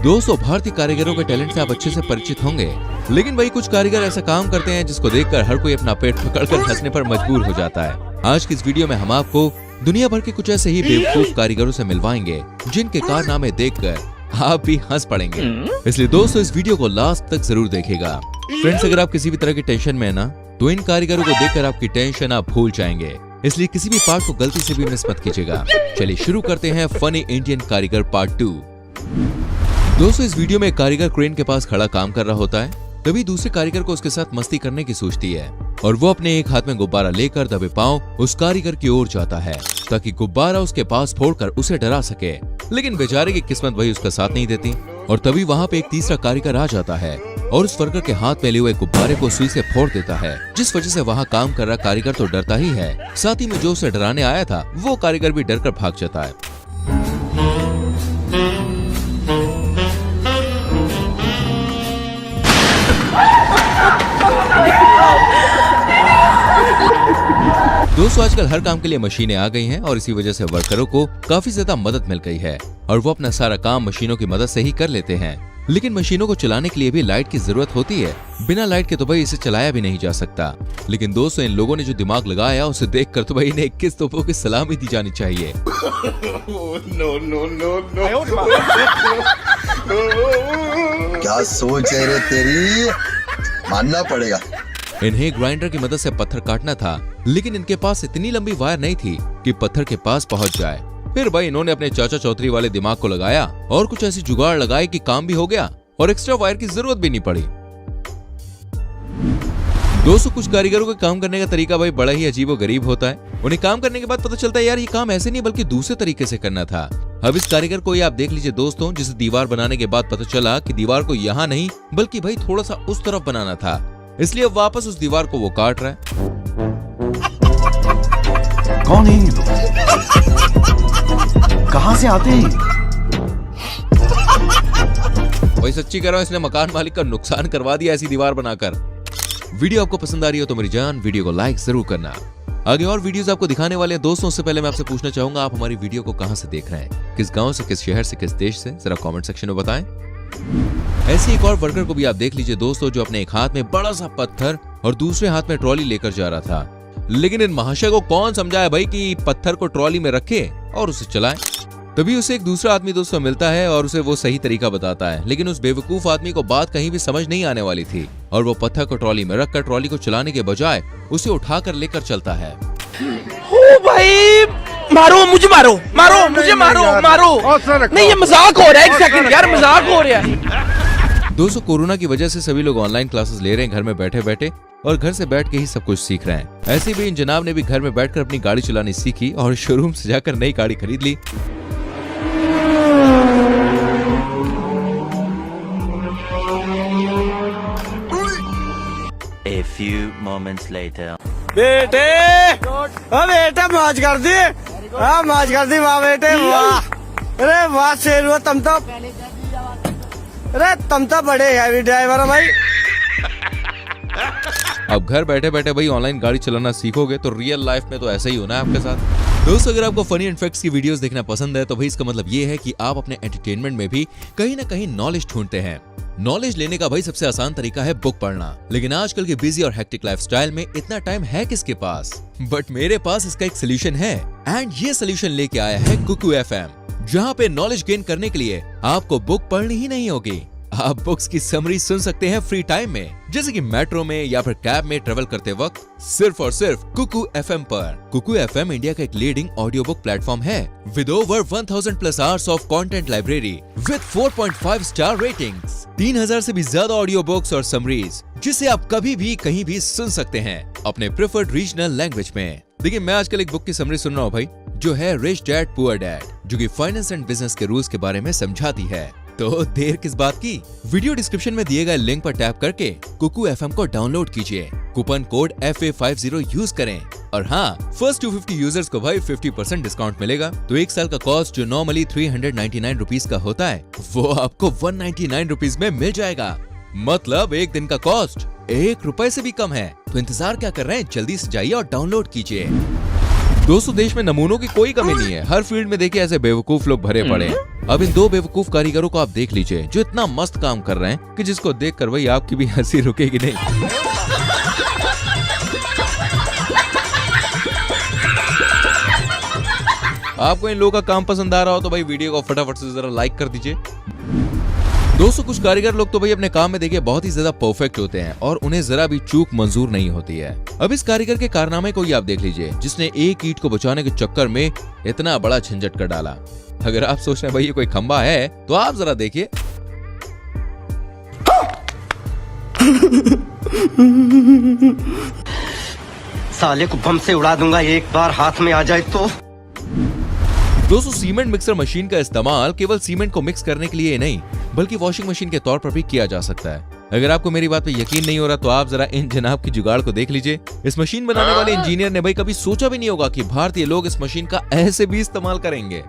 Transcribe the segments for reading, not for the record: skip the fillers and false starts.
दोस्तों, भारतीय कारीगरों के टैलेंट से आप अच्छे से परिचित होंगे, लेकिन वही कुछ कारीगर ऐसा काम करते हैं जिसको देखकर हर कोई अपना पेट पकड़कर हंसने पर मजबूर हो जाता है। आज की इस वीडियो में हम आपको दुनिया भर के कुछ ऐसे ही बेवकूफ कारीगरों से मिलवाएंगे जिनके कारनामे देखकर आप भी हंस पड़ेंगे। इसलिए दोस्तों, इस वीडियो को लास्ट तक जरूर देखिएगा। फ्रेंड्स, अगर आप किसी भी तरह की टेंशन में है ना, तो इन कारीगरों को देखकर आपकी टेंशन आप भूल जाएंगे। इसलिए किसी भी पार्ट को गलती से भी मिस मत कीजिएगा। चलिए शुरू करते हैं फनी इंडियन कारीगर पार्ट 2। दोस्तों, इस वीडियो में एक कारीगर क्रेन के पास खड़ा काम कर रहा होता है। तभी दूसरे कारीगर को उसके साथ मस्ती करने की सोचती है और वो अपने एक हाथ में गुब्बारा लेकर दबे पांव उस कारीगर की ओर जाता है ताकि गुब्बारा उसके पास फोड़कर उसे डरा सके। लेकिन बेचारे की किस्मत वही उसका साथ नहीं देती और तभी वहाँ पे एक तीसरा कारीगर आ जाता है और उस वर्कर के हाथ में लिए हुए गुब्बारे को सुई से फोड़ देता है, जिस वजह से वहाँ काम कर रहा कारीगर तो डरता ही है, साथ ही में जो उसे डराने आया था वो कारीगर भी डरकर भाग जाता है। दोस्तों, आजकल हर काम के लिए मशीनें आ गई हैं और इसी वजह से वर्करों को काफी ज्यादा मदद मिल गई है और वो अपना सारा काम मशीनों की मदद से ही कर लेते हैं। लेकिन मशीनों को चलाने के लिए भी लाइट की जरूरत होती है। बिना लाइट के तो भाई इसे चलाया भी नहीं जा सकता। लेकिन दोस्तों, इन लोगों ने जो दिमाग लगाया उसे देखकर तो भाई इन्हें 21 तोपों की सलामी दी जानी चाहिए। क्या सोच है रे तेरी, मानना पड़ेगा। इन्हें ग्राइंडर की मदद से पत्थर काटना था, लेकिन इनके पास इतनी लंबी वायर नहीं थी कि पत्थर के पास पहुंच जाए। फिर भाई इन्होंने अपने चाचा चौधरी वाले दिमाग को लगाया और कुछ ऐसी जुगाड़ लगाई कि काम भी हो गया और एक्स्ट्रा वायर की जरूरत भी नहीं पड़ी। दोस्तों, कुछ कारीगरों का काम करने का तरीका भाई बड़ा ही अजीबोगरीब होता है। उन्हें काम करने के बाद पता चलता है यार ये काम ऐसे नहीं बल्कि दूसरे तरीके से करना था। अब इस कारीगर को आप देख लीजिए दोस्तों, जिसे दीवार बनाने के बाद पता चला कि दीवार को यहाँ नहीं बल्कि भाई थोड़ा सा उस तरफ बनाना था, इसलिए अब वापस उस दीवार को वो काट रहा है। कौन है ये लोग? कहां से आते हैं? भाई सच्ची कह रहा हूं, इसने मकान मालिक का नुकसान करवा दिया ऐसी दीवार बनाकर। वीडियो आपको पसंद आ रही हो तो मेरी जान वीडियो को लाइक जरूर करना। आगे और वीडियोस आपको दिखाने वाले हैं दोस्तों। उससे पहले मैं आपसे पूछना चाहूंगा, आप हमारी वीडियो को कहां से देख रहे हैं, किस गांव से, किस शहर से, किस देश से, जरा कमेंट सेक्शन में बताएं। ऐसे एक और वर्कर को भी आप देख लीजिए दोस्तों, जो अपने एक हाथ में बड़ा सा पत्थर और दूसरे हाथ में ट्रॉली लेकर जा रहा था। लेकिन इन महाशय को कौन समझाया भाई कि पत्थर को ट्रॉली में रखे और उसे चलाएं। तभी उसे एक दूसरा आदमी दोस्तों मिलता है और उसे वो सही तरीका बताता है, लेकिन उस बेवकूफ आदमी को बात कहीं भी समझ नहीं आने वाली थी और वो पत्थर को ट्रॉली में रखकर ट्रॉली को चलाने के बजाय उसे उठाकर लेकर चलता है। ओ भाई, मारो मुझे, मारो मारो मुझे, मारो मारो। नहीं, ये मजाक हो रहा है। एक सेकंड यार, मजाक हो रहा है। दोस्तों, कोरोना की वजह से सभी लोग ऑनलाइन क्लासेस ले रहे हैं घर में बैठे बैठे और घर से बैठ के ही सब कुछ सीख रहे हैं। ऐसे भी इन जनाब ने भी घर में बैठकर अपनी गाड़ी चलानी सीखी और शोरूम से जाकर नई गाड़ी खरीद ली। A few moments later. बेटे, हाँ बेटा, मौज कर दी, हाँ मौज कर दी, वाह बेटे वाह। अरे वाह शेर हुआ तुम तो, अरे तुम तो बड़े हैवी ड्राइवर हो भाई। अब घर बैठे बैठे भाई ऑनलाइन गाड़ी चलाना सीखोगे तो रियल लाइफ में तो ऐसा ही होना है आपके साथ। दोस्तों, अगर आपको फनी एंड फैक्ट्स की वीडियोस देखना पसंद है तो भाई इसका मतलब ये है कि आप अपने एंटरटेनमेंट में भी कहीं ना कहीं नॉलेज ढूंढते हैं। नॉलेज लेने का भाई सबसे आसान तरीका है बुक पढ़ना, लेकिन आजकल के बिजी और हेक्टिक लाइफस्टाइल में इतना टाइम है किसके पास। बट मेरे पास इसका एक सोल्यूशन है एंड ये सोल्यूशन लेके आया है कुकू FM, जहाँ पे नॉलेज गेन करने के लिए आपको बुक पढ़नी ही नहीं होगी। आप बुक्स की समरी सुन सकते हैं फ्री टाइम में, जैसे कि मेट्रो में या फिर कैब में ट्रेवल करते वक्त, सिर्फ और सिर्फ कुकू FM पर। कुकू FM इंडिया का एक लीडिंग ऑडियो बुक प्लेटफॉर्म है with over 1000+ hours of content library with 4.5 star ratings, 3000 से भी ज्यादा ऑडियो बुक्स और समरीज, जिसे आप कभी भी कहीं भी सुन सकते हैं अपने प्रेफर्ड रीजनल लैंग्वेज में। देखिए, मैं आजकल एक बुक की समरी सुन रहा हूँ भाई, जो है रिच डैड पुअर डैड, जो कि फाइनेंस एंड बिजनेस के रूल्स के बारे में समझाती है। तो देर किस बात की, वीडियो डिस्क्रिप्शन में दिए गए लिंक पर टैप करके कुकू FM को डाउनलोड कीजिए, कूपन कोड FA50 यूज करें और हाँ, फर्स्ट 250 यूजर्स को भाई 50% डिस्काउंट मिलेगा। तो एक साल का कॉस्ट जो नॉर्मली 399 रुपीज का होता है, वो आपको 199 रुपीज में मिल जाएगा। मतलब एक दिन का कॉस्ट 1 रुपए से भी कम है। तो इंतजार क्या कर रहे हैं, जल्दी से जाइए और डाउनलोड कीजिए। दोस्तों देश में नमूनों की कोई कमी नहीं है, हर फील्ड में देखिए ऐसे बेवकूफ लोग भरे पड़े हैं। अब इन दो बेवकूफ कारीगरों को आप देख लीजिए जो इतना मस्त काम कर रहे हैं कि जिसको देखकर भाई आपकी भी हंसी रुकेगी नहीं। आपको इन लोगों का काम पसंद आ रहा हो तो भाई वीडियो को फटाफट से जरा लाइक कर दीजिए। दोस्तों कुछ कारीगर लोग तो भाई अपने काम में देखिए बहुत ही ज्यादा परफेक्ट होते हैं और उन्हें जरा भी चूक मंजूर नहीं होती है। अब इस कारीगर के कारनामे को ही आप देख लीजिए जिसने एक ईंट को बचाने के चक्कर में इतना बड़ा झंझट कर डाला। अगर आप सोच रहे हैं भाई ये कोई खंबा है तो आप जरा देखिए। साले को बम से उड़ा दूंगा एक बार हाथ में आ जाए तो। दोस्तों सीमेंट मिक्सर मशीन का इस्तेमाल केवल सीमेंट को मिक्स करने के लिए ही नहीं बल्कि वॉशिंग मशीन के तौर पर भी किया जा सकता है। अगर आपको मेरी बात पे यकीन नहीं हो रहा तो आप जरा इन जनाब की जुगाड़ को देख लीजिए। इस मशीन बनाने वाले इंजीनियर ने भाई कभी सोचा भी नहीं होगा कि भारतीय लोग इस मशीन का ऐसे भी इस्तेमाल करेंगे।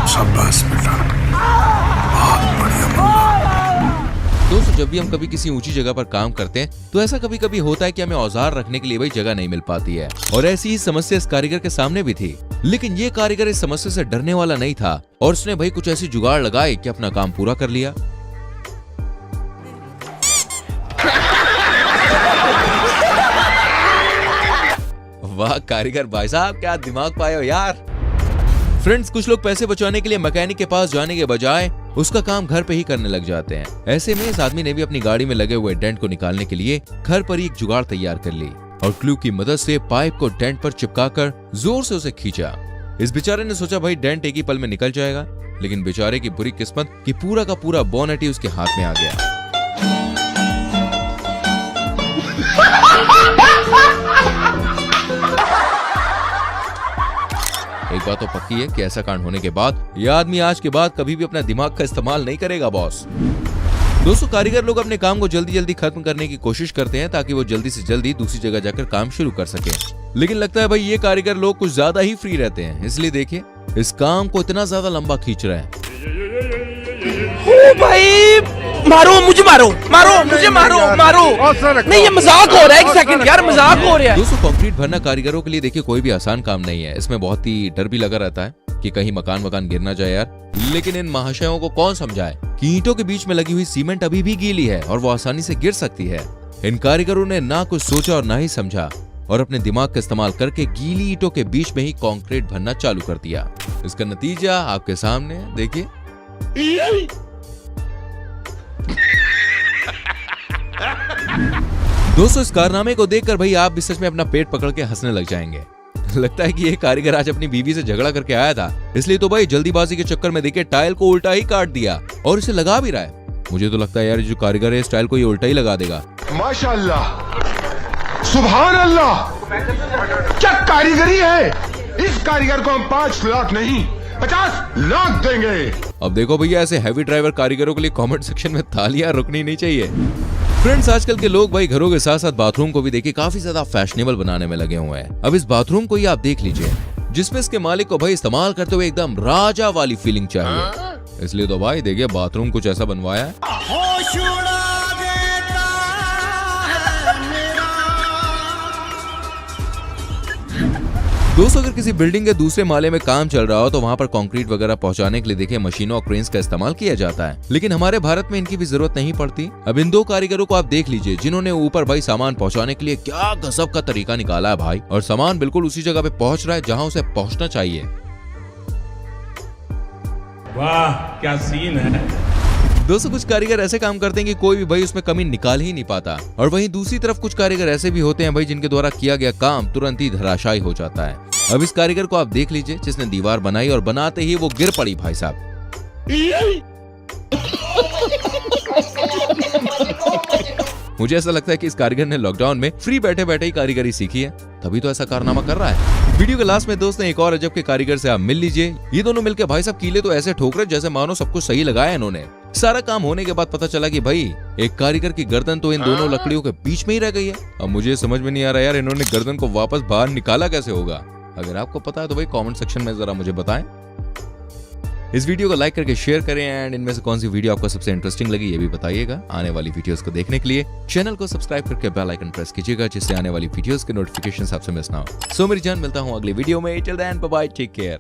शाबाश बेटा, बहुत बढ़िया। दोस्तों जब भी हम कभी किसी ऊंची जगह पर काम करते हैं तो ऐसा कभी कभी होता है कि हमें औजार रखने के लिए भाई जगह नहीं मिल पाती है और ऐसी ही समस्या इस कारीगर के सामने भी थी। लेकिन ये कारीगर इस समस्या से डरने वाला नहीं था और उसने भाई कुछ ऐसी जुगाड़ लगाई कि अपना काम पूरा कर लिया। वाह कारीगर भाई साहब, क्या दिमाग पाए हो यार। फ्रेंड्स कुछ लोग पैसे बचाने के लिए मैकेनिक के पास जाने के बजाय उसका काम घर पे ही करने लग जाते हैं। ऐसे में इस आदमी ने भी अपनी गाड़ी में लगे हुए डेंट को निकालने के लिए घर पर ही एक जुगाड़ तैयार कर ली और क्लू की मदद से पाइप को डेंट पर चिपकाकर जोर से उसे खींचा। इस बेचारे ने सोचा भाई डेंट एक ही पल में निकल जाएगा, लेकिन बेचारे की बुरी किस्मत कि पूरा का पूरा बोनेट ही उसके हाथ में आ गया। एक बात तो पक्की है कि ऐसा कांड होने के बाद यह आदमी आज के बाद कभी भी अपना दिमाग का इस्तेमाल नहीं करेगा बॉस। दोस्तों कारीगर लोग अपने काम को जल्दी जल्दी खत्म करने की कोशिश करते हैं ताकि वो जल्दी से जल्दी दूसरी जगह जाकर काम शुरू कर सके। लेकिन लगता है भाई ये कारीगर लोग कुछ ज्यादा ही फ्री रहते हैं, इसलिए देखिए इस काम को इतना ज्यादा लंबा खींच रहे हैं। ओ भाई मारो मुझे, मारो मारो मुझे, मारो मारो। नहीं ये मजाक हो रहा है, एक सेकंड यार मजाक हो रहा है। दोस्तों कंक्रीट भरना कारीगरों के लिए देखिए कोई भी आसान काम नहीं है। इसमें बहुत ही डर भी लगा रहता है कि कहीं मकान गिर ना जाए यार। लेकिन इन महाशयों को कौन समझाए कि ईंटों के बीच में लगी हुई सीमेंट अभी भी गीली है और वो आसानी से गिर सकती है। इन कारीगरों ने ना कुछ सोचा और ना ही समझा और अपने दिमाग का इस्तेमाल करके गीली ईंटों के बीच में ही कंक्रीट भरना चालू कर दिया। इसका नतीजा आपके सामने देखिए। दोस्तों इस कारनामे को देखकर भाई आप भी सच में अपना पेट पकड़ के हंसने लग जाएंगे। लगता है कि ये कारीगर आज अपनी बीवी से झगड़ा करके आया था, इसलिए तो भाई जल्दीबाजी के चक्कर में देखिए टाइल को उल्टा ही काट दिया और इसे लगा भी रहा है। मुझे तो लगता है यार जो कारीगर है इस टाइल को ये उल्टा ही लगा देगा। माशाअल्लाह, सुभान अल्लाह, क्या कारीगरी है। इस कारीगर को हम 5 लाख नहीं 50 लाख देंगे। अब देखो भैया ऐसे हैवी ड्राइवर कारीगरों के लिए कमेंट सेक्शन में तालियां रुकनी नहीं चाहिए। फ्रेंड्स आजकल के लोग भाई घरों के साथ साथ बाथरूम को भी देखिए काफी ज्यादा फैशनेबल बनाने में लगे हुए हैं। अब इस बाथरूम को ही आप देख लीजिए जिसमें इसके मालिक को भाई इस्तेमाल करते हुए एकदम राजा वाली फीलिंग चाहिए, इसलिए तो भाई देखिए बाथरूम कुछ ऐसा बनवाया है। दोस्तों अगर किसी बिल्डिंग के दूसरे माले में काम चल रहा हो तो वहां पर कंक्रीट वगैरह पहुंचाने के लिए देखिए मशीनों और क्रेन्स का इस्तेमाल किया जाता है, लेकिन हमारे भारत में इनकी भी जरूरत नहीं पड़ती। अब इन दो कारीगरों को आप देख लीजिए जिन्होंने ऊपर भाई सामान पहुंचाने के लिए क्या गजब का तरीका निकाला है भाई, और सामान बिल्कुल उसी जगह पे पहुंच रहा है जहां उसे पहुंचना चाहिए। वाह क्या सीन है। दोस्तों कुछ कारीगर ऐसे काम करते हैं कि कोई भी भाई उसमें कमी निकाल ही नहीं पाता, और वहीं दूसरी तरफ कुछ कारीगर ऐसे भी होते हैं भाई जिनके द्वारा किया गया काम तुरंत ही धराशायी हो जाता है। अब इस कारीगर को आप देख लीजिए जिसने दीवार बनाई और बनाते ही वो गिर पड़ी भाई साहब। मुझे ऐसा लगता है कि इस कारीगर ने लॉकडाउन में फ्री बैठे बैठे ही कारीगरी सीखी है, तभी तो ऐसा कारनामा कर रहा है। वीडियो के लास्ट में दोस्तों एक और अजब के कारीगर से आप मिल लीजिए। ये दोनों मिलकर भाई साहब कीले तो ऐसे ठोक रहे जैसे मानो सब कुछ सही लगाया इन्होंने। सारा काम होने के बाद पता चला कि भाई एक कारीगर की गर्दन तो इन दोनों लकड़ियों के बीच में ही रह गई है। अब मुझे समझ में नहीं आ रहा यार इन्होंने गर्दन को वापस बाहर निकाला कैसे होगा। अगर आपको पता है तो भाई कमेंट सेक्शन में जरा मुझे बताएं। इस वीडियो को लाइक करके शेयर करें एंड इनमें से कौन सी वीडियो आपको सबसे इंटरेस्टिंग लगी ये भी बताइएगा। आने वाली वीडियोस को देखने के लिए चैनल को सब्सक्राइब करके बेल आइकन प्रेस कीजिएगा, जिससे आने वाली वीडियोस के नोटिफिकेशन आपसे मिस ना हो। सो मेरी जान, मिलता हूँ अगली वीडियो में। Till then bye bye, take care.